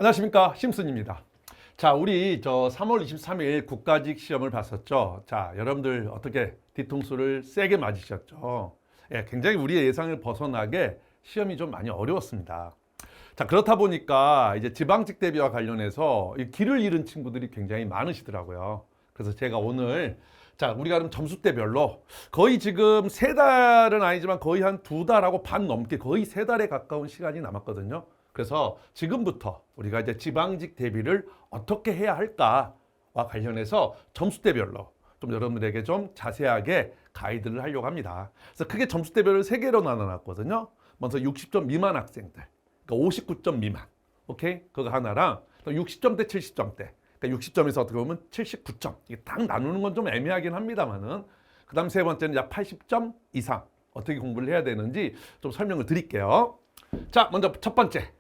안녕하십니까, 심슨입니다. 자, 우리 3월 23일 국가직 시험을 봤었죠. 자, 여러분들 어떻게 뒤통수를 세게 맞으셨죠? 예, 굉장히 우리의 예상을 벗어나게 시험이 좀 많이 어려웠습니다. 자, 그렇다 보니까 이제 지방직 대비와 관련해서 이 길을 잃은 친구들이 굉장히 많으시더라고요. 그래서 제가 오늘 우리가 그럼 점수대별로 거의 지금 3달은 아니지만 거의 한 2달하고 반 넘게 거의 3달에 가까운 시간이 남았거든요. 그래서 지금부터 우리가 이제 지방직 대비를 어떻게 해야 할까와 관련해서 점수대별로 좀 여러분들에게 좀 자세하게 가이드를 하려고 합니다. 그래서 크게 점수대별을 3개로 나눠놨거든요. 먼저 60점 미만 학생들, 그러니까 59점 미만, 오케이? 그거 하나랑 또 60점대, 70점대, 그러니까 60점에서 어떻게 보면 79점. 이게 딱 나누는 건 좀 애매하긴 합니다만은, 그 다음 세 번째는 약 80점 이상 어떻게 공부를 해야 되는지 좀 설명을 드릴게요. 자, 먼저 첫 번째.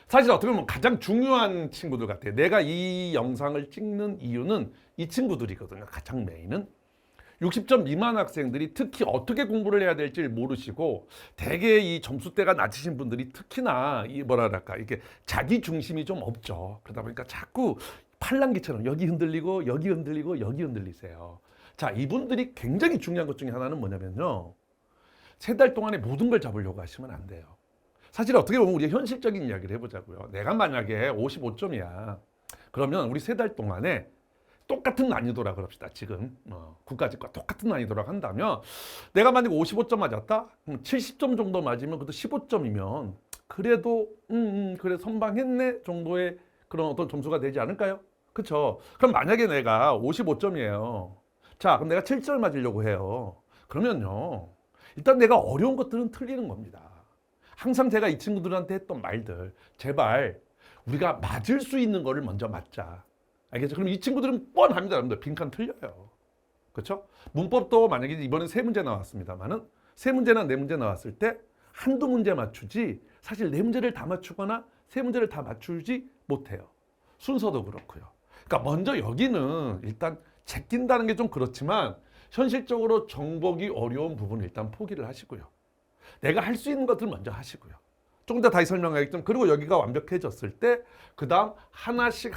사실 어떻게 보면 가장 중요한 친구들 같아요. 내가 이 영상을 찍는 이유는 이 친구들이거든요. 가장 메인은 60점 미만 학생들이 특히 어떻게 공부를 해야 될지 모르시고, 대개 이 점수대가 낮으신 분들이 특히나 이 뭐랄까 이게 자기 중심이 좀 없죠. 그러다 보니까 자꾸 팔랑귀처럼 여기 흔들리고 여기 흔들리고 여기 흔들리세요. 자, 이분들이 굉장히 중요한 것 중에 하나는 뭐냐면요, 3달 동안에 모든 걸 잡으려고 하시면 안 돼요. 사실 어떻게 보면 우리가 현실적인 이야기를 해보자고요. 내가 만약에 55점이야. 그러면 우리 3달 동안에 똑같은 난이도라 그럽시다. 지금 국가직과 똑같은 난이도라고 한다면, 내가 만약에 55점 맞았다? 그럼 70점 정도 맞으면 그래도 15점이면 그래도 그래 선방했네 정도의 그런 어떤 점수가 되지 않을까요? 그렇죠? 그럼 만약에 내가 55점이에요. 자, 그럼 내가 7점 맞으려고 해요. 그러면요, 일단 내가 어려운 것들은 틀리는 겁니다. 항상 제가 이 친구들한테 했던 말들, 제발 우리가 맞을 수 있는 거를 먼저 맞자. 알겠죠? 그럼 이 친구들은 뻔합니다. 여러분들 빈칸 틀려요. 그렇죠? 문법도 만약에 이번엔 3문제 나왔습니다만은 3문제나 4문제 나왔을 때 한두 문제 맞추지, 사실 4문제를 다 맞추거나 3문제를 다 맞추지 못해요. 순서도 그렇고요. 그러니까 먼저 여기는 일단 제낀다는 게 좀 그렇지만, 현실적으로 정복이 어려운 부분은 일단 포기를 하시고요. 내가 할 수 있는 것들 먼저 하시고요. 조금 더 다시 설명하겠지만, 그리고 여기가 완벽해졌을 때 그 다음 하나씩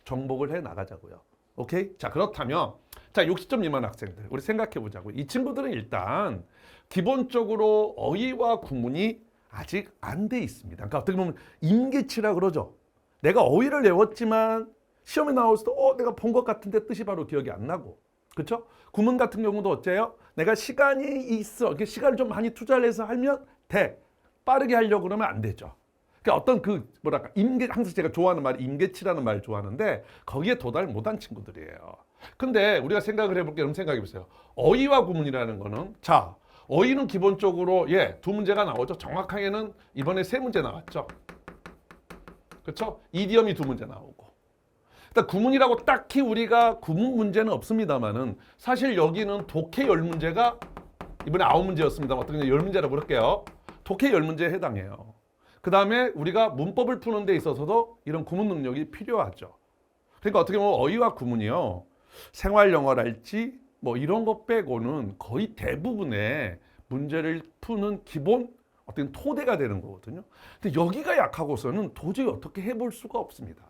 정복을 해 나가자고요. 오케이? 자, 그렇다면 60점 미만 학생들 우리 생각해 보자고요. 이 친구들은 일단 기본적으로 어휘와 구문이 아직 안 돼 있습니다. 그러니까 어떻게 보면 임계치라 그러죠. 내가 어휘를 외웠지만 시험에 나올 때도 내가 본 것 같은데 뜻이 바로 기억이 안 나고, 그렇죠? 구문 같은 경우도 어째요? 내가 시간이 있어, 이렇게 시간을 좀 많이 투자를 해서 하면 돼. 빠르게 하려고 그러면 안 되죠. 그러니까 어떤 뭐랄까 항상 제가 좋아하는 말이 임계치라는 말을 좋아하는데, 거기에 도달 못한 친구들이에요. 근데 우리가 생각을 해볼게요. 그럼 생각해 보세요. 어휘와 구문이라는 거는, 자, 어휘는 기본적으로 2문제가 나오죠. 정확하게는 이번에 3문제 나왔죠. 그렇죠? 이디엄이 2문제 나오고. 일단 구문이라고 딱히 우리가 구문 문제는 없습니다만은, 사실 여기는 독해 10문제가 이번에 9문제였습니다. 어떻게 10문제라고 그럴게요. 독해 10문제에 해당해요. 그 다음에 우리가 문법을 푸는 데 있어서도 이런 구문 능력이 필요하죠. 그러니까 어떻게 보면 어휘와 구문이요, 생활 영어랄지 뭐 이런 것 빼고는 거의 대부분의 문제를 푸는 기본 어떤 토대가 되는 거거든요. 근데 여기가 약하고서는 도저히 어떻게 해볼 수가 없습니다.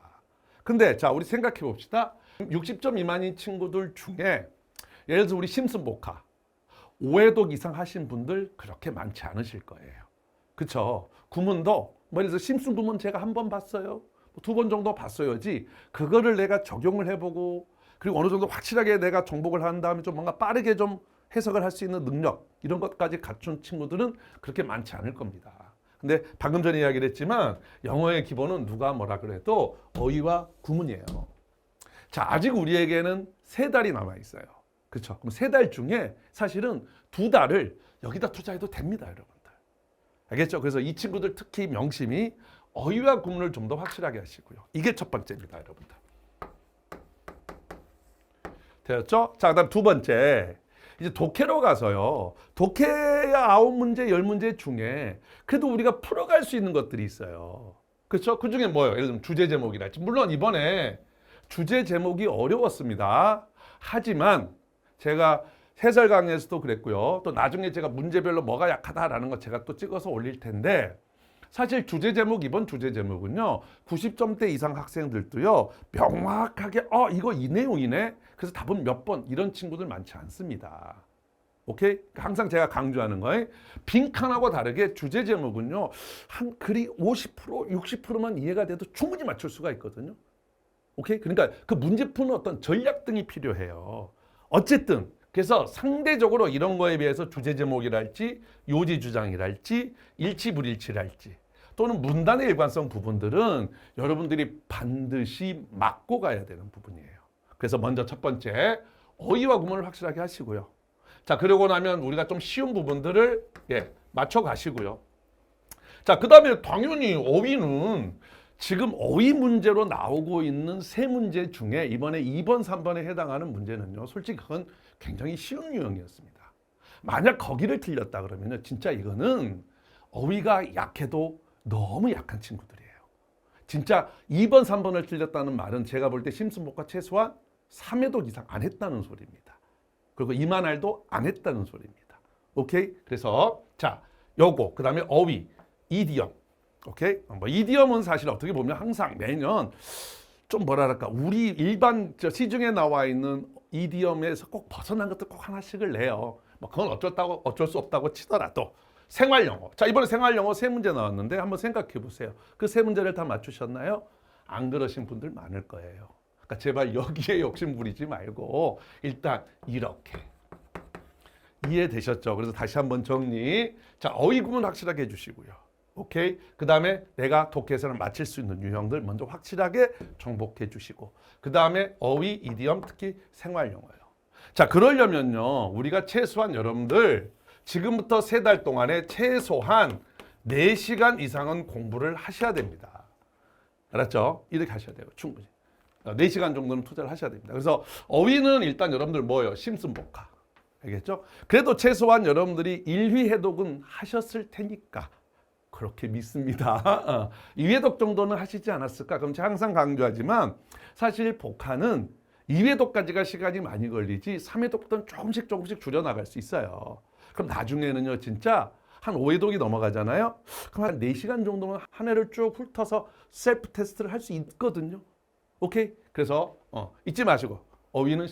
근데 자, 우리 생각해 봅시다. 60점 미만인 친구들 중에 예를 들어서 우리 심슨 복화 5회독 이상 하신 분들 그렇게 많지 않으실 거예요. 그쵸? 구문도 뭐 예를 들어서 심슨 구문 제가 한 번 봤어요, 2번 정도 봤어야지 그거를 내가 적용을 해보고, 그리고 어느 정도 확실하게 내가 정복을 한 다음에 좀 뭔가 빠르게 좀 해석을 할 수 있는 능력, 이런 것까지 갖춘 친구들은 그렇게 많지 않을 겁니다. 근데 방금 전에 이야기를 했지만 영어의 기본은 누가 뭐라 그래도 어휘와 구문이에요. 자, 아직 우리에게는 3달이 남아 있어요. 그렇죠? 그럼 3달 중에 사실은 2달을 여기다 투자해도 됩니다, 여러분들. 알겠죠? 그래서 이 친구들 특히 명심이 어휘와 구문을 좀 더 확실하게 하시고요. 이게 첫 번째입니다, 여러분들. 되었죠? 자, 그다음 2번째. 이제 독해로 가서요. 독해야 9문제, 10문제 중에 그래도 우리가 풀어갈 수 있는 것들이 있어요. 그렇죠? 그 중에 뭐예요? 예를 들면 주제 제목이랄지. 물론 이번에 주제 제목이 어려웠습니다. 하지만 제가 해설 강의에서도 그랬고요. 또 나중에 제가 문제별로 뭐가 약하다라는 거 제가 또 찍어서 올릴 텐데, 사실 주제 제목, 이번 주제 제목은요, 90점대 이상 학생들도요, 명확하게, 이거 이 내용이네? 그래서 답은 몇 번, 이런 친구들 많지 않습니다. 오케이? 항상 제가 강조하는 거예요. 빈칸하고 다르게 주제 제목은요, 한 글이 50%, 60%만 이해가 돼도 충분히 맞출 수가 있거든요. 오케이? 그러니까 그 문제 푸는 어떤 전략 등이 필요해요. 어쨌든, 그래서 상대적으로 이런 거에 비해서 주제 제목이랄지, 요지 주장이랄지, 일치 불일치랄지, 또는 문단의 일관성 부분들은 여러분들이 반드시 막고 가야 되는 부분이에요. 그래서 먼저 첫 번째, 어휘와 구문을 확실하게 하시고요. 자, 그러고 나면 우리가 좀 쉬운 부분들을 맞춰 가시고요. 자, 그 다음에 당연히 어휘는 지금 어휘 문제로 나오고 있는 세 문제 중에 이번에 2번, 3번에 해당하는 문제는요, 솔직히 그건 굉장히 쉬운 유형이었습니다. 만약 거기를 틀렸다 그러면요, 진짜 이거는 어휘가 약해도 너무 약한 친구들이에요. 진짜 2번, 3번을 틀렸다는 말은 제가 볼 때 심순복과 최소한 3회독 이상 안 했다는 소리입니다. 그리고 이만할도 안 했다는 소리입니다. 오케이? 그래서 자, 요거, 그 다음에 어휘, 이디엄. 오케이? 뭐 이디엄은 사실 어떻게 보면 항상 매년 좀 뭐랄까, 우리 일반 시중에 나와 있는 이디엄에서 꼭 벗어난 것들 꼭 하나씩을 내요. 뭐 그건 어쩔 수 없다고 치더라도 생활영어. 자, 이번에 생활영어 세 문제 나왔는데 한번 생각해 보세요. 그 세 문제를 다 맞추셨나요? 안 그러신 분들 많을 거예요. 그러니까 제발 여기에 욕심 부리지 말고 일단 이렇게. 이해되셨죠? 그래서 다시 한번 정리. 자, 어휘 구문 확실하게 해주시고요. 오케이? 그 다음에 내가 독해에서는 맞힐 수 있는 유형들 먼저 확실하게 정복해 주시고, 그 다음에 어휘, 이디엄, 특히 생활영어요. 자, 그러려면요, 우리가 최소한 여러분들 지금부터 3달 동안에 최소한 4시간 이상은 공부를 하셔야 됩니다. 알았죠? 이렇게 하셔야 돼요. 충분히. 4시간 정도는 투자를 하셔야 됩니다. 그래서 어휘는 일단 여러분들 뭐예요? 심순복화. 알겠죠? 그래도 최소한 여러분들이 1휘 해독은 하셨을 테니까 그렇게 믿습니다. 2회독 정도는 하시지 않았을까? 그럼 제가 항상 강조하지만 사실 복화는 2회독까지가 시간이 많이 걸리지 3회독부터는 조금씩 줄여나갈 수 있어요. 그럼 나중에는요, 진짜 한 5회독이 넘어가잖아요. 그럼 한 4시간 정도면 한 해를 쭉 훑어서 셀프 테스트를 할 수 있거든요. 오케이? 그래서 잊지 마시고 어휘는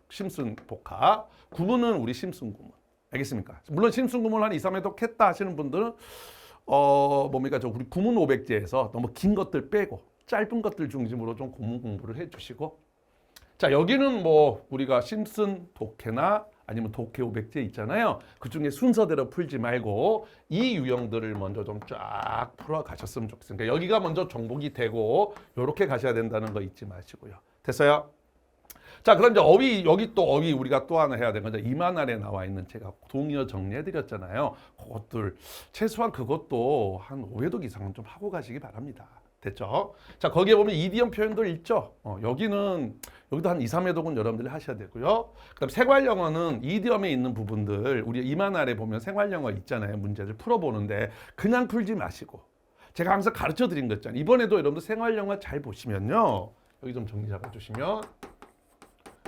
심순복화, 구문은 우리 심순구문. 알겠습니까? 물론 심순구문 한 2, 3회독 했다 하시는 분들은 뭡니까? 우리 구문 500제에서 너무 긴 것들 빼고 짧은 것들 중심으로 좀 구문 공부를 해주시고, 자, 여기는 뭐 우리가 심슨 독해나 아니면 독해 500제 있잖아요. 그 중에 순서대로 풀지 말고 이 유형들을 먼저 좀 쫙 풀어 가셨으면 좋겠습니다. 그러니까 여기가 먼저 정복이 되고 이렇게 가셔야 된다는 거 잊지 마시고요. 됐어요? 자, 그럼 이제 어휘, 여기 또 어휘 우리가 또 하나 해야 되는 건 이만 아래 나와 있는 제가 동의어 정리해 드렸잖아요. 그것들 최소한 그것도 한 5회독 이상은 좀 하고 가시기 바랍니다. 됐죠? 자, 거기에 보면 이디엄 표현들 있죠? 여기도 한 2, 3회독은 여러분들이 하셔야 되고요. 그다음 생활영어는 이디엄에 있는 부분들, 우리 이만 아래 보면 생활영어 있잖아요. 문제를 풀어보는데 그냥 풀지 마시고 제가 항상 가르쳐 드린 거 있잖아요. 이번에도 여러분들 생활영어 잘 보시면요. 여기 좀 정리 잡아주시면,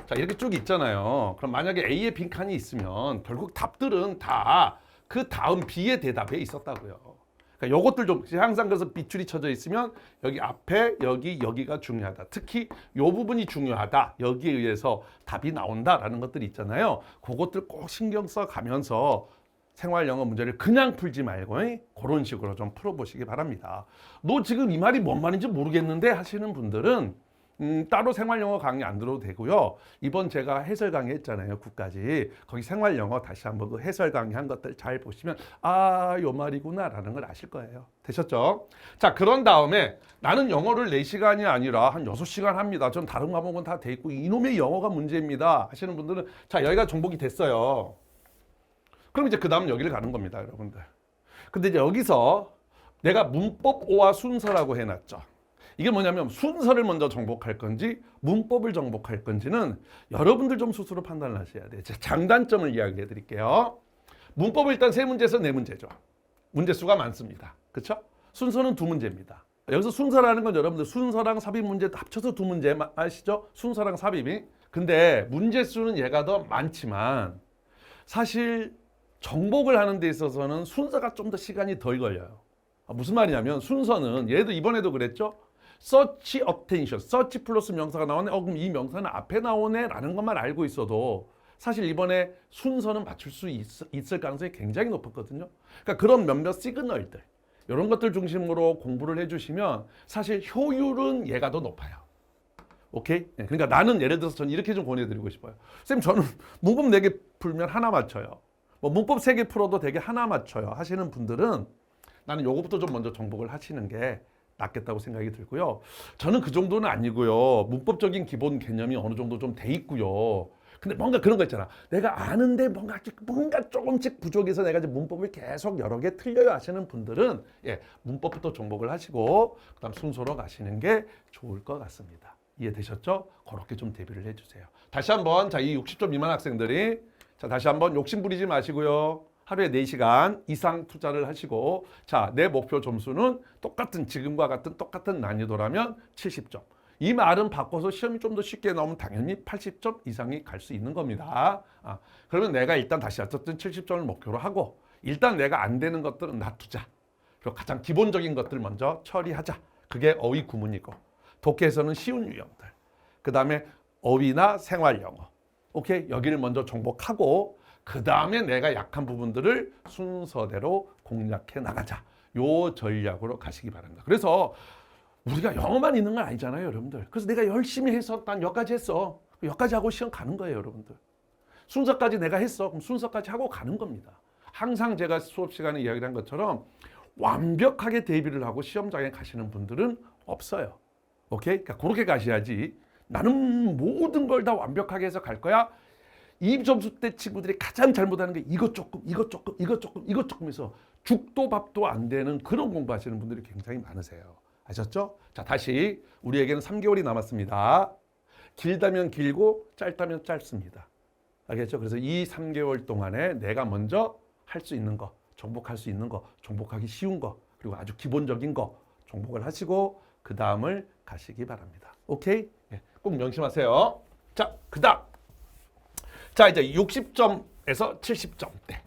자, 이렇게 쭉 있잖아요. 그럼 만약에 A에 빈칸이 있으면 결국 답들은 다 그 다음 B의 대답에 있었다고요. 그러니까 요것들 좀 항상, 그래서 빗줄이 쳐져 있으면 여기 앞에 여기가 중요하다. 특히 요 부분이 중요하다. 여기에 의해서 답이 나온다라는 것들이 있잖아요. 그것들 꼭 신경 써 가면서 생활영어 문제를 그냥 풀지 말고 그런 식으로 좀 풀어보시기 바랍니다. 너 지금 이 말이 뭔 말인지 모르겠는데 하시는 분들은 따로 생활영어 강의 안 들어도 되고요. 이번 제가 해설 강의 했잖아요. 9까지. 거기 생활영어 다시 한번 그 해설 강의 한 것들 잘 보시면 요 말이구나 라는 걸 아실 거예요. 되셨죠? 자, 그런 다음에 나는 영어를 4시간이 아니라 한 6시간 합니다. 전 다른 과목은 다 돼 있고 이놈의 영어가 문제입니다 하시는 분들은, 자, 여기가 정복이 됐어요. 그럼 이제 그 다음 여기를 가는 겁니다, 여러분들. 근데 이제 여기서 내가 문법 오와 순서라고 해놨죠. 이게 뭐냐면 순서를 먼저 정복할 건지 문법을 정복할 건지는 여러분들 좀 스스로 판단을 하셔야 돼요. 장단점을 이야기해 드릴게요. 문법은 일단 3문제에서 4문제죠. 문제 수가 많습니다. 그렇죠? 순서는 2문제입니다. 여기서 순서라는 건 여러분들 순서랑 삽입 문제 합쳐서 2문제 아시죠? 순서랑 삽입이. 근데 문제 수는 얘가 더 많지만 사실 정복을 하는 데 있어서는 순서가 좀 더 시간이 덜 걸려요. 무슨 말이냐면 순서는 얘도 이번에도 그랬죠. search attention, search 플러스 명사가 나오네. 그럼 이 명사는 앞에 나오네 라는 것만 알고 있어도 사실 이번에 순서는 맞출 수 있을 가능성이 굉장히 높았거든요. 그러니까 그런 몇몇 시그널들 이런 것들 중심으로 공부를 해주시면 사실 효율은 얘가 더 높아요. 오케이? 그러니까 나는 예를 들어서 저는 이렇게 좀 권해드리고 싶어요. 쌤 저는 문법 4개 풀면 하나 맞춰요. 뭐 문법 3개 풀어도 되게 하나 맞춰요 하시는 분들은 나는 요거부터 좀 먼저 정복을 하시는 게 낫겠다고 생각이 들고요. 저는 그 정도는 아니고요. 문법적인 기본 개념이 어느 정도 좀 돼 있고요. 근데 뭔가 그런 거 있잖아. 내가 아는데 뭔가 조금씩 부족해서 내가 이제 문법을 계속 여러 개 틀려요 하시는 분들은 문법부터 정복을 하시고 그다음 순서로 가시는 게 좋을 것 같습니다. 이해되셨죠? 그렇게 좀 대비를 해주세요. 다시 한번 이 60점 미만 학생들이 다시 한번 욕심 부리지 마시고요. 하루에 4시간 이상 투자를 하시고 내 목표 점수는 지금과 같은 똑같은 난이도라면 70점. 이 말은 바꿔서 시험이 좀 더 쉽게 나오면 당연히 80점 이상이 갈 수 있는 겁니다. 그러면 내가 일단 다시 어쨌든 70점을 목표로 하고 일단 내가 안 되는 것들은 놔두자. 그리고 가장 기본적인 것들 먼저 처리하자. 그게 어휘 구문이고 독해에서는 쉬운 유형들. 그 다음에 어휘나 생활 영어. 오케이? 여기를 먼저 정복하고 그 다음에 내가 약한 부분들을 순서대로 공략해 나가자. 요 전략으로 가시기 바랍니다. 그래서 우리가 영어만 있는 건 아니잖아요, 여러분들. 그래서 내가 열심히 해서 난 여기까지 했어. 여기까지 하고 시험 가는 거예요, 여러분들. 순서까지 내가 했어. 그럼 순서까지 하고 가는 겁니다. 항상 제가 수업 시간에 이야기한 것처럼 완벽하게 대비를 하고 시험장에 가시는 분들은 없어요. 오케이? 그러니까 그렇게 가셔야지. 나는 모든 걸 다 완벽하게 해서 갈 거야. 이 점수 때 친구들이 가장 잘못하는 게 이것 조금 해서 죽도 밥도 안 되는 그런 공부하시는 분들이 굉장히 많으세요. 아셨죠? 다시 우리에게는 3개월이 남았습니다. 길다면 길고 짧다면 짧습니다. 알겠죠? 그래서 이 3개월 동안에 내가 먼저 할 수 있는 거, 정복할 수 있는 거, 정복하기 쉬운 거, 그리고 아주 기본적인 거 정복을 하시고 그 다음을 가시기 바랍니다. 오케이? 꼭 명심하세요. 그 다음. 이제 60점에서 70점대.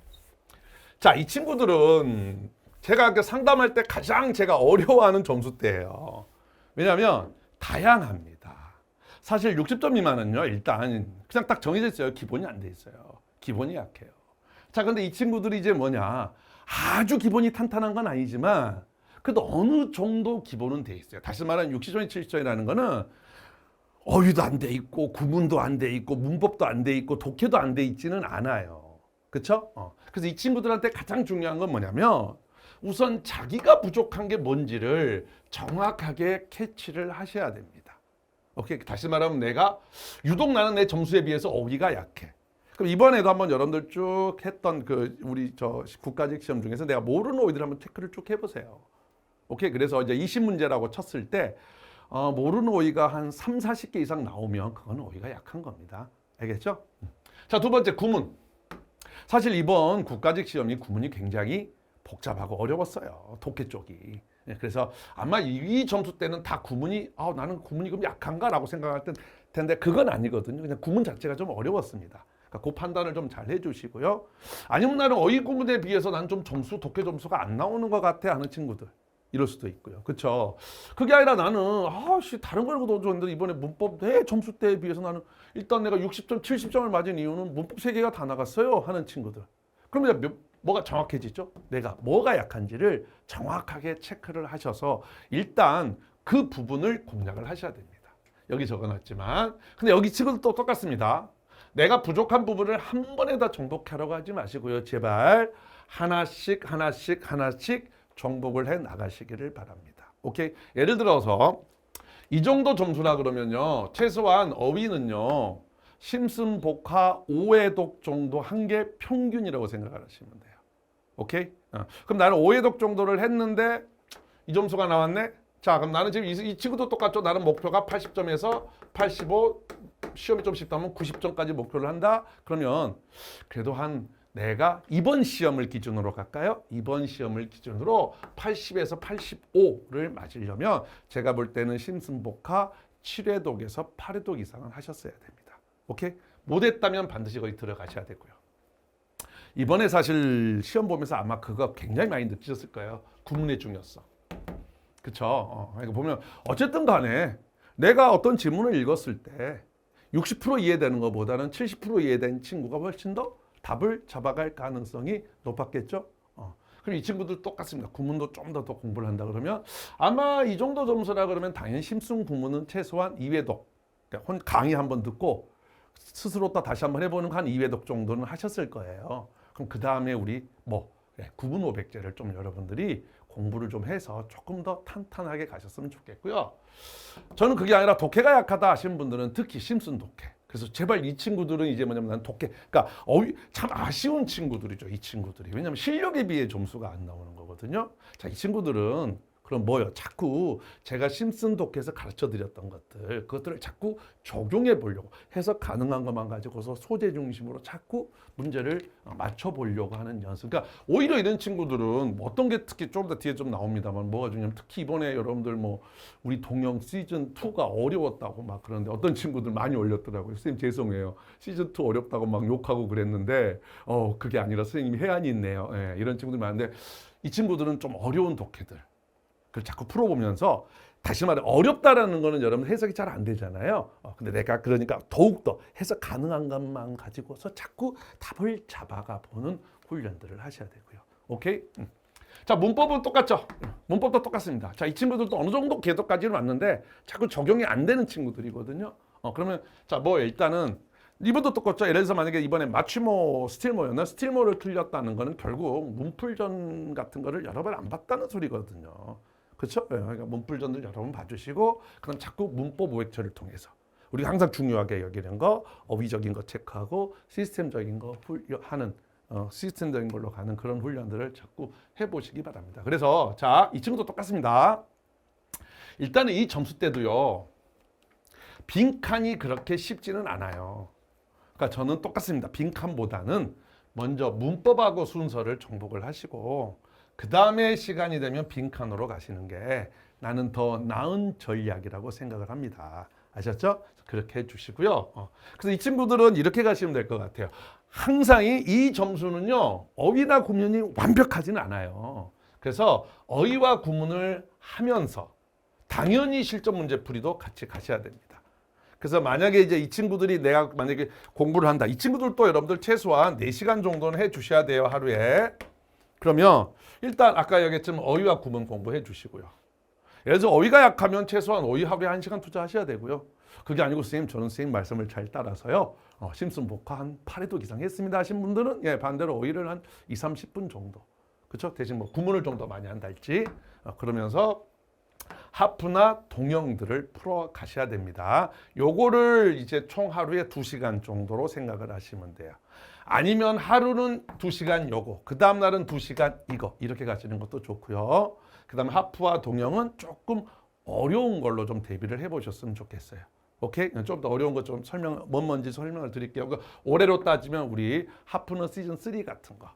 이 친구들은 제가 상담할 때 가장 제가 어려워하는 점수대예요. 왜냐하면 다양합니다. 사실 60점 미만은요, 일단 그냥 딱 정해져 있어요. 기본이 안 돼 있어요. 기본이 약해요. 근데 이 친구들이 이제 뭐냐, 아주 기본이 탄탄한 건 아니지만 그래도 어느 정도 기본은 돼 있어요. 다시 말하면 60점이 70점이라는 거는 어휘도 안 돼 있고 구문도 안 돼 있고 문법도 안 돼 있고 독해도 안 돼 있지는 않아요. 그렇죠? 그래서 이 친구들한테 가장 중요한 건 뭐냐면 우선 자기가 부족한 게 뭔지를 정확하게 캐치를 하셔야 됩니다. 오케이? 다시 말하면 유독 나는 내 점수에 비해서 어휘가 약해. 그럼 이번에도 한번 여러분들 쭉 했던 우리 국가직 시험 중에서 내가 모르는 어휘들 한번 체크를 쭉 해보세요. 오케이? 그래서 이제 20문제라고 쳤을 때 모르는 어휘가 한 3, 40개 이상 나오면 그건 어휘가 약한 겁니다. 알겠죠? 두 번째 구문. 사실 이번 국가직 시험이 구문이 굉장히 복잡하고 어려웠어요. 독해 쪽이. 그래서 아마 이 점수 때는 다 구문이 나는 구문이 그럼 약한가라고 생각할 텐데 그건 아니거든요. 그냥 구문 자체가 좀 어려웠습니다. 그러니까 그 판단을 좀 잘 해주시고요. 아니면 나는 어휘 구문에 비해서 난 좀 독해 점수가 안 나오는 것 같아 하는 친구들. 이럴 수도 있고요. 그렇죠? 그게 아니라 나는 다른 걸 넣어줬는데 이번에 문법 내 점수 때에 비해서 나는 일단 내가 60점, 70점을 맞은 이유는 문법 3개가 다 나갔어요 하는 친구들. 그러면 뭐가 정확해지죠? 내가 뭐가 약한지를 정확하게 체크를 하셔서 일단 그 부분을 공략을 하셔야 됩니다. 여기 적어놨지만 근데 여기 친구들도 똑같습니다. 내가 부족한 부분을 한 번에 다 정복하려고 하지 마시고요. 제발 하나씩 정복을 해 나가시기를 바랍니다. 오케이? 예를 들어서 이 정도 점수라 그러면요. 최소한 어휘는요. 심슨, 복화, 오해독 정도 한 게 평균이라고 생각을 하시면 돼요. 오케이? 그럼 나는 오해독 정도를 했는데 이 점수가 나왔네? 그럼 나는 지금 이 친구도 똑같죠? 나는 목표가 80점에서 85, 시험이 좀 쉽다면 90점까지 목표를 한다? 그러면 그래도 내가 이번 시험을 기준으로 갈까요? 이번 시험을 기준으로 80에서 85를 맞으려면 제가 볼 때는 심슨복화 7회독에서 8회독 이상은 하셨어야 됩니다. 오케이? 못했다면 반드시 거기 들어가셔야 되고요. 이번에 사실 시험 보면서 아마 그거 굉장히 많이 느끼셨을 거예요. 구문의 중요성. 그쵸? 그러니까 보면 어쨌든 간에 내가 어떤 질문을 읽었을 때 60% 이해되는 것보다는 70% 이해된 친구가 훨씬 더 답을 잡아갈 가능성이 높았겠죠? 그럼 이 친구들 똑같습니다. 구문도 좀 더 공부를 한다 그러면 아마 이 정도 점수라 그러면 당연히 심슨 구문은 최소한 2회독. 그러니까 강의 한번 듣고 스스로 또 다시 한번 해보는 한 2회독 정도는 하셨을 거예요. 그럼 그 다음에 우리 구분 500제를 좀 여러분들이 공부를 좀 해서 조금 더 탄탄하게 가셨으면 좋겠고요. 저는 그게 아니라 독해가 약하다 하시는 분들은 특히 심슨 독해. 그래서 제발 이 친구들은 이제 뭐냐면 난 독해. 그러니까 참 아쉬운 친구들이죠. 이 친구들이. 왜냐하면 실력에 비해 점수가 안 나오는 거거든요. 자, 이 친구들은 그럼 뭐요? 자꾸 제가 심슨 독해에서 가르쳐 드렸던 것들, 그것들을 자꾸 적용해 보려고 해서 가능한 것만 가지고서 소재 중심으로 자꾸 문제를 맞춰 보려고 하는 연습. 그러니까 오히려 이런 친구들은 뭐 어떤 게 특히 좀 더 뒤에 좀 나옵니다만 뭐가 중요하면 특히 이번에 여러분들 뭐 우리 동영 시즌 2가 어려웠다고 막 그러는데 어떤 친구들 많이 올렸더라고요. 선생님 죄송해요. 시즌 2 어렵다고 막 욕하고 그랬는데 그게 아니라 선생님이 해안이 있네요. 예, 이런 친구들 많은데 이 친구들은 좀 어려운 독해들. 그걸 자꾸 풀어보면서 다시 말해 어렵다라는 거는 여러분 해석이 잘 안 되잖아요. 근데 내가 그러니까 더욱더 해석 가능한 것만 가지고서 자꾸 답을 잡아가 보는 훈련들을 하셔야 되고요. 오케이? 자, 문법은 똑같죠? 문법도 똑같습니다. 자, 이 친구들도 어느 정도 궤도까지는 왔는데 자꾸 적용이 안 되는 친구들이거든요. 그러면 자, 뭐 일단은 이번도 똑같죠. 예를 들어서 만약에 이번에 마취모, 스틸모였나? 스틸모를 틀렸다는 거는 결국 문풀전 같은 거를 여러 번 안 봤다는 소리거든요. 그렇죠? 그러니까 문풀전들 여러 번 봐주시고 그럼 자꾸 문법 오획처를 통해서 우리가 항상 중요하게 여기는 거 어휘적인 거 체크하고 시스템적인 거 하는 시스템적인 걸로 가는 그런 훈련들을 자꾸 해보시기 바랍니다. 그래서 자, 이 친구도 똑같습니다. 일단은 이 점수 때도요. 빈칸이 그렇게 쉽지는 않아요. 그러니까 저는 똑같습니다. 빈칸보다는 먼저 문법하고 순서를 정복을 하시고 그 다음에 시간이 되면 빈칸으로 가시는 게 나는 더 나은 전략이라고 생각을 합니다. 아셨죠? 그렇게 해주시고요. 그래서 이 친구들은 이렇게 가시면 될 것 같아요. 항상 이 점수는요. 어휘나 구문이 완벽하지는 않아요. 그래서 어휘와 구문을 하면서 당연히 실전 문제풀이도 같이 가셔야 됩니다. 그래서 만약에 이제 이 친구들이 내가 만약에 공부를 한다. 이 친구들도 여러분들 최소한 4시간 정도는 해 주셔야 돼요. 하루에. 그러면 일단 아까 얘기했지만 어휘와 구문 공부해 주시고요. 예를 들어서 어휘가 약하면 최소한 어휘 하루에 1시간 투자하셔야 되고요. 그게 아니고 선생님 저는 선생님 말씀을 잘 따라서요. 심슨 복화 한 8회독 이상 했습니다 하신 분들은 반대로 어휘를 한 20-30분 정도. 그렇죠? 대신 뭐 구문을 좀 더 많이 한다 할지 그러면서 하프나 동형들을 풀어 가셔야 됩니다. 요거를 이제 총 하루에 2시간 정도로 생각을 하시면 돼요. 아니면 하루는 2시간 요거, 그 다음 날은 2시간 이거 이렇게 가시는 것도 좋고요. 그 다음 하프와 동형은 조금 어려운 걸로 좀 대비를 해보셨으면 좋겠어요. 오케이? 좀 더 어려운 거 좀 뭔지 설명을 드릴게요. 그러니까 올해로 따지면 우리 하프는 시즌 3 같은 거.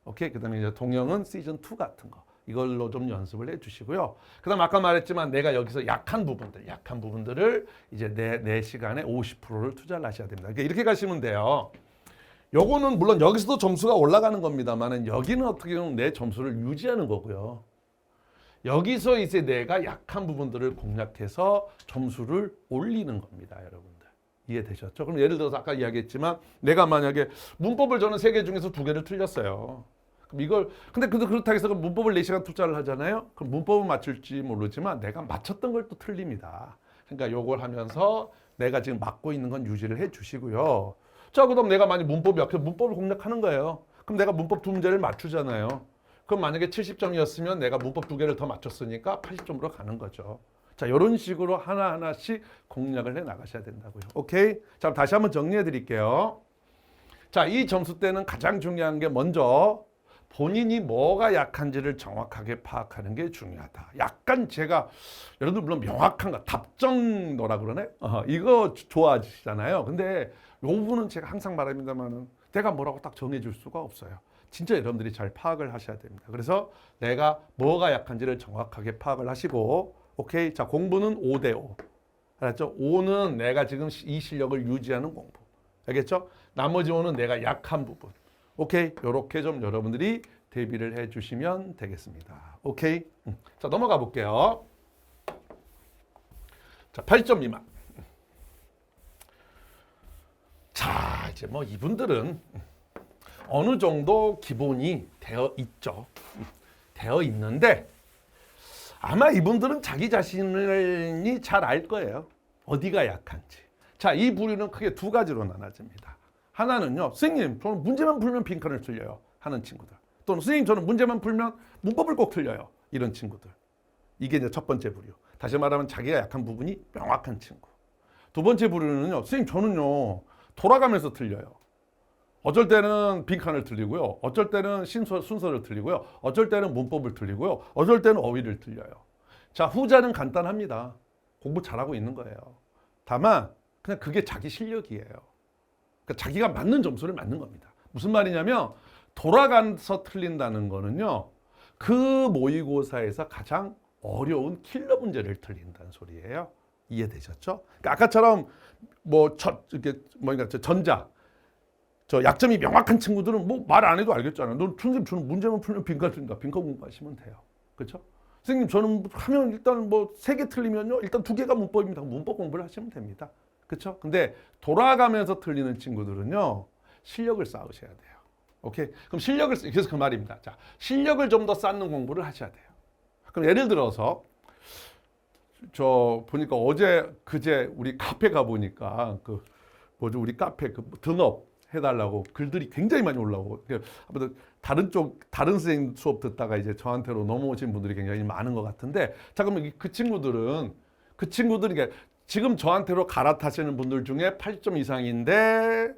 오케이? 그 다음에 이제 동형은 시즌 2 같은 거. 이걸로 좀 연습을 해주시고요. 그 다음 아까 말했지만 내가 여기서 약한 부분들을 이제 내 시간에 50%를 투자를 하셔야 됩니다. 그러니까 이렇게 가시면 돼요. 요거는 물론 여기서도 점수가 올라가는 겁니다만 여기는 어떻게 보면 내 점수를 유지하는 거고요. 여기서 이제 내가 약한 부분들을 공략해서 점수를 올리는 겁니다. 여러분들. 이해되셨죠? 그럼 예를 들어서 아까 이야기했지만 내가 만약에 문법을 저는 3개 중에서 2개를 틀렸어요. 그럼 근데 그렇다고 해서 문법을 4시간 투자를 하잖아요. 그럼 문법은 맞출지 모르지만 내가 맞췄던 걸 또 틀립니다. 그러니까 요걸 하면서 내가 지금 맞고 있는 건 유지를 해 주시고요. 자, 그다음 내가 만약 문법이 약해 문법을 공략하는 거예요. 그럼 내가 문법 2문제를 맞추잖아요. 그럼 만약에 70점이었으면 내가 문법 2개를 더 맞췄으니까 80점으로 가는 거죠. 자, 이런 식으로 하나하나씩 공략을 해 나가셔야 된다고요. 오케이? 자, 다시 한번 정리해 드릴게요. 자, 이 점수 때는 가장 중요한 게 먼저 본인이 뭐가 약한지를 정확하게 파악하는 게 중요하다. 약간 제가 여러분들 물론 명확한 거 답정너라 그러네. 이거 좋아하시잖아요. 근데 이 부분은 제가 항상 말합니다만은 내가 뭐라고 딱 정해줄 수가 없어요. 진짜 여러분들이 잘 파악을 하셔야 됩니다. 그래서 내가 뭐가 약한지를 정확하게 파악을 하시고, 오케이. 자, 공부는 5대5. 알았죠? 5는 내가 지금 이 실력을 유지하는 공부. 알겠죠? 나머지 5는 내가 약한 부분. 오케이, 요렇게 좀 여러분들이 대비를 해주시면 되겠습니다. 오케이. 자, 넘어가 볼게요. 자, 8점 미만. 자, 이제 뭐 이분들은 어느 정도 기본이 되어 있죠. 되어 있는데 아마 이분들은 자기 자신이 잘 알 거예요. 어디가 약한지. 자, 이 부류는 크게 두 가지로 나눠집니다. 하나는요, 선생님, 저는 문제만 풀면 빈칸을 틀려요 하는 친구들. 또는 선생님, 저는 문제만 풀면 문법을 꼭 틀려요. 이런 친구들. 이게 이제 첫 번째 부류. 다시 말하면 자기가 약한 부분이 명확한 친구. 두 번째 부류는요, 선생님, 저는요, 돌아가면서 틀려요. 어쩔 때는 빈칸을 틀리고요. 어쩔 때는 순서를 틀리고요. 어쩔 때는 문법을 틀리고요. 어쩔 때는 어휘를 틀려요. 자, 후자는 간단합니다. 공부 잘하고 있는 거예요. 다만 그냥 그게 자기 실력이에요. 그러니까 자기가 맞는 점수를 맞는 겁니다. 무슨 말이냐면 돌아가서 틀린다는 거는요. 그 모의고사에서 가장 어려운 킬러 문제를 틀린다는 소리예요. 이해되셨죠? 그러니까 아까처럼 이렇게 전자 저 약점이 명확한 친구들은 뭐 말 안 해도 알겠잖아요. 너 선생님 저는 문제만 풀면 빈칸 틀린다. 빈칸 공부하시면 돼요. 그렇죠? 선생님 저는 하면 일단 뭐 3개 틀리면요. 일단 2개가 문법입니다. 문법 공부를 하시면 됩니다. 그렇죠? 근데 돌아가면서 틀리는 친구들은요. 실력을 쌓으셔야 돼요. 오케이? 그럼 그래서 그 말입니다. 자, 실력을 좀 더 쌓는 공부를 하셔야 돼요. 그럼 예를 들어서 저 보니까 그제 우리 카페 가 보니까 우리 카페 등업 해달라고 글들이 굉장히 많이 올라오고, 아무튼 다른 선생님 수업 듣다가 이제 저한테로 넘어오신 분들이 굉장히 많은 것 같은데, 자, 그러면 그 친구들은 지금 저한테로 갈아타시는 분들 중에 8점 이상인데,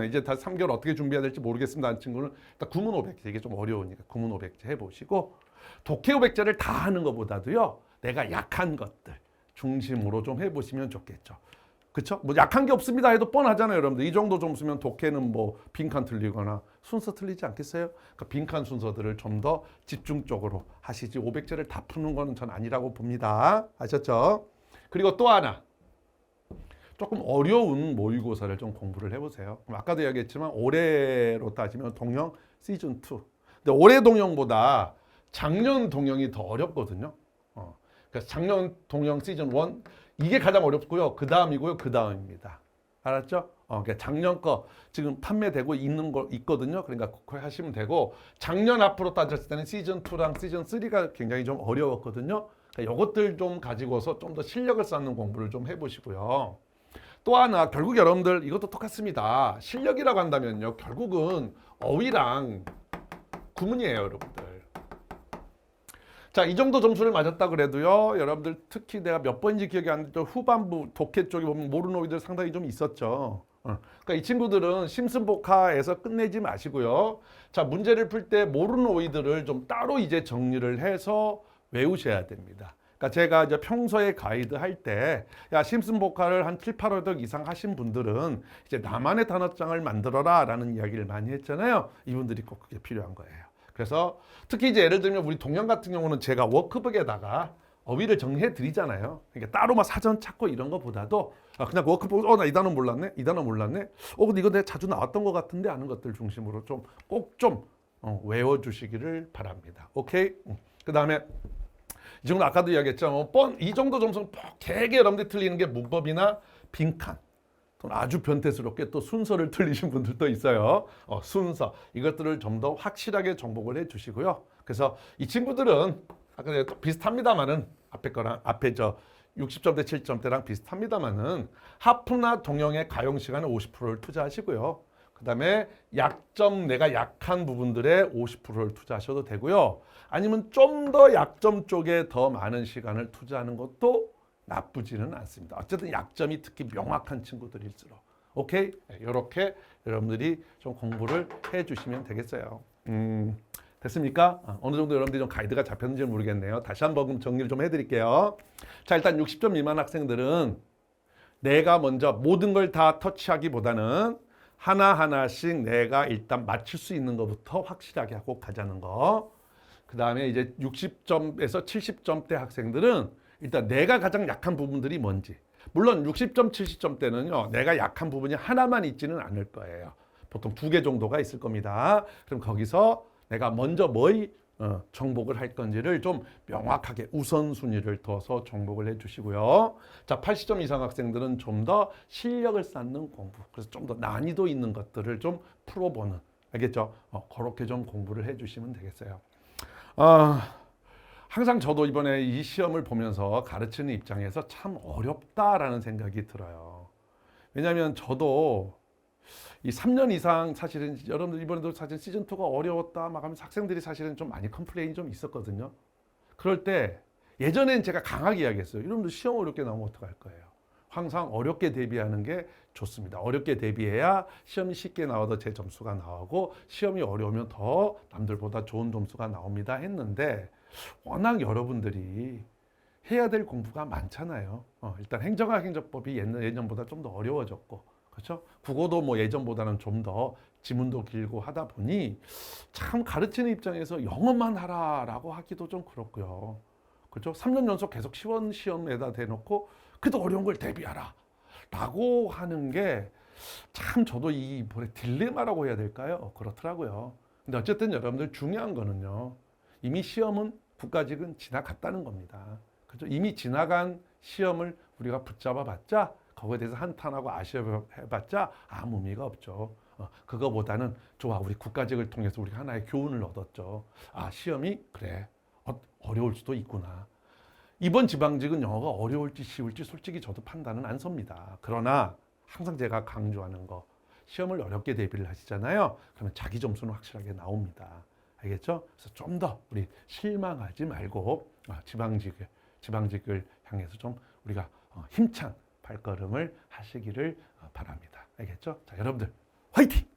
이제 다 3개월 어떻게 준비해야 될지 모르겠습니다 하는 친구는 일단 구문 500제, 이게 좀 어려우니까 구문 500제 해보시고, 독해 500제를 다 하는 것보다도요, 내가 약한 것들 중심으로 좀 해보시면 좋겠죠. 그렇죠? 뭐 약한 게 없습니다 해도 뻔하잖아요, 여러분들. 이 정도 점수면 독해는 뭐 빈칸 틀리거나 순서 틀리지 않겠어요? 그러니까 빈칸 순서들을 좀 더 집중적으로 하시지 500제를 다 푸는 거는 전 아니라고 봅니다. 아셨죠? 그리고 또 하나. 조금 어려운 모의고사를 좀 공부를 해보세요. 아까도 이야기했지만 올해로 따지면 동영 시즌 2. 근데 올해 동영보다 작년 동영이 더 어렵거든요. 그래서 작년 동영 시즌 1 이게 가장 어렵고요. 그 다음이고요. 그 다음입니다. 알았죠? 그러니까 작년 거 지금 판매되고 있는 거 있거든요. 그러니까 그거 하시면 되고, 작년 앞으로 따졌을 때는 시즌 2랑 시즌 3가 굉장히 좀 어려웠거든요. 그러니까 이것들 좀 가지고서 좀 더 실력을 쌓는 공부를 좀 해보시고요. 또 하나, 결국 여러분들 이것도 똑같습니다. 실력이라고 한다면요. 결국은 어휘랑 구문이에요, 여러분들. 자, 이 정도 점수를 맞았다 그래도요, 여러분들 특히 내가 몇 번인지 기억이 안 나죠. 후반부 독해 쪽에 보면 모르는 어휘들 상당히 좀 있었죠. 그러니까 이 친구들은 심슨복화에서 끝내지 마시고요. 자, 문제를 풀 때 모르는 어휘들을 좀 따로 이제 정리를 해서 외우셔야 됩니다. 그러니까 제가 이제 평소에 가이드 할 때, 야, 심슨복화를 한 7, 8월 이상 하신 분들은 이제 나만의 단어장을 만들어라 라는 이야기를 많이 했잖아요. 이분들이 꼭 그게 필요한 거예요. 그래서 특히 이제 예를 들면 우리 동영 같은 경우는 제가 워크북에다가 어휘를 정리해 드리잖아요. 그러니까 따로 막 사전 찾고 이런 것보다도 그냥 워크북, 나 이 단어 몰랐네, 이 단어 몰랐네, 근데 이거 내가 자주 나왔던 것 같은데 하는 것들 중심으로 좀 꼭 좀 외워주시기를 바랍니다. 오케이? 그 다음에 이 정도 아까도 이야기했죠. 이 정도 점수는 되게 여러분들이 틀리는 게 문법이나 빈칸. 아주 변태스럽게 또 순서를 틀리신 분들도 있어요. 순서 이것들을 좀 더 확실하게 정복을 해주시고요. 그래서 이 친구들은 아까 비슷합니다만은 앞에 저 60점대 7점대랑 비슷합니다만은 하프나 동영의 가용 시간에 50%를 투자하시고요. 그 다음에 내가 약한 부분들에 50%를 투자하셔도 되고요. 아니면 좀 더 약점 쪽에 더 많은 시간을 투자하는 것도 나쁘지는 않습니다. 어쨌든 약점이 특히 명확한 친구들일수록. 오케이? 이렇게 여러분들이 좀 공부를 해주시면 되겠어요. 됐습니까? 어느 정도 여러분들이 좀 가이드가 잡혔는지 모르겠네요. 다시 한번 정리를 좀 해드릴게요. 자, 일단 60점 미만 학생들은 내가 먼저 모든 걸 다 터치하기보다는 하나하나씩 내가 일단 맞출 수 있는 것부터 확실하게 하고 가자는 거. 그 다음에 이제 60점에서 70점대 학생들은 일단 내가 가장 약한 부분들이 뭔지. 물론 60점, 70점 대는요, 내가 약한 부분이 하나만 있지는 않을 거예요. 보통 2개 정도가 있을 겁니다. 그럼 거기서 내가 먼저 뭐의 정복을 할 건지를 좀 명확하게 우선순위를 둬서 정복을 해주시고요. 자, 80점 이상 학생들은 좀 더 실력을 쌓는 공부, 그래서 좀 더 난이도 있는 것들을 좀 풀어보는, 알겠죠? 그렇게 좀 공부를 해주시면 되겠어요. 항상 저도 이번에 이 시험을 보면서 가르치는 입장에서 참 어렵다라는 생각이 들어요. 왜냐하면 저도 이 3년 이상 사실은 여러분들 이번에도 사실 시즌2가 어려웠다 막 하면서 학생들이 사실은 좀 많이 컴플레인이 좀 있었거든요. 그럴 때 예전엔 제가 강하게 이야기했어요. 여러분들 시험 어렵게 나오면 어떡할 거예요? 항상 어렵게 대비하는 게 좋습니다. 어렵게 대비해야 시험이 쉽게 나와도 제 점수가 나오고 시험이 어려우면 더 남들보다 좋은 점수가 나옵니다 했는데 워낙 여러분들이 해야 될 공부가 많잖아요. 일단 행정학 행정법이 예전보다 좀 더 어려워졌고, 그렇죠? 국어도 뭐 예전보다는 좀 더 지문도 길고 하다 보니 참 가르치는 입장에서 영어만 하라라고 하기도 좀 그렇고요. 그렇죠? 3년 연속 계속 시험에다 대놓고 그래도 어려운 걸 대비하라 라고 하는 게 참 저도 이 뭐래 딜레마라고 해야 될까요? 그렇더라고요. 근데 어쨌든 여러분들 중요한 거는요. 이미 시험은 국가직은 지나갔다는 겁니다. 그렇죠? 이미 지나간 시험을 우리가 붙잡아 봤자 거기에 대해서 한탄하고 아쉬워해봤자 아무 의미가 없죠. 그거보다는 좋아, 우리 국가직을 통해서 우리가 하나의 교훈을 얻었죠. 아, 시험이 그래 어려울 수도 있구나. 이번 지방직은 영어가 어려울지 쉬울지 솔직히 저도 판단은 안 섭니다. 그러나 항상 제가 강조하는 거, 시험을 어렵게 대비를 하시잖아요. 그러면 자기 점수는 확실하게 나옵니다. 알겠죠? 그래서 좀 더 우리 실망하지 말고 지방직을 향해서 좀 우리가 힘찬 발걸음을 하시기를 바랍니다. 알겠죠? 자, 여러분들 화이팅!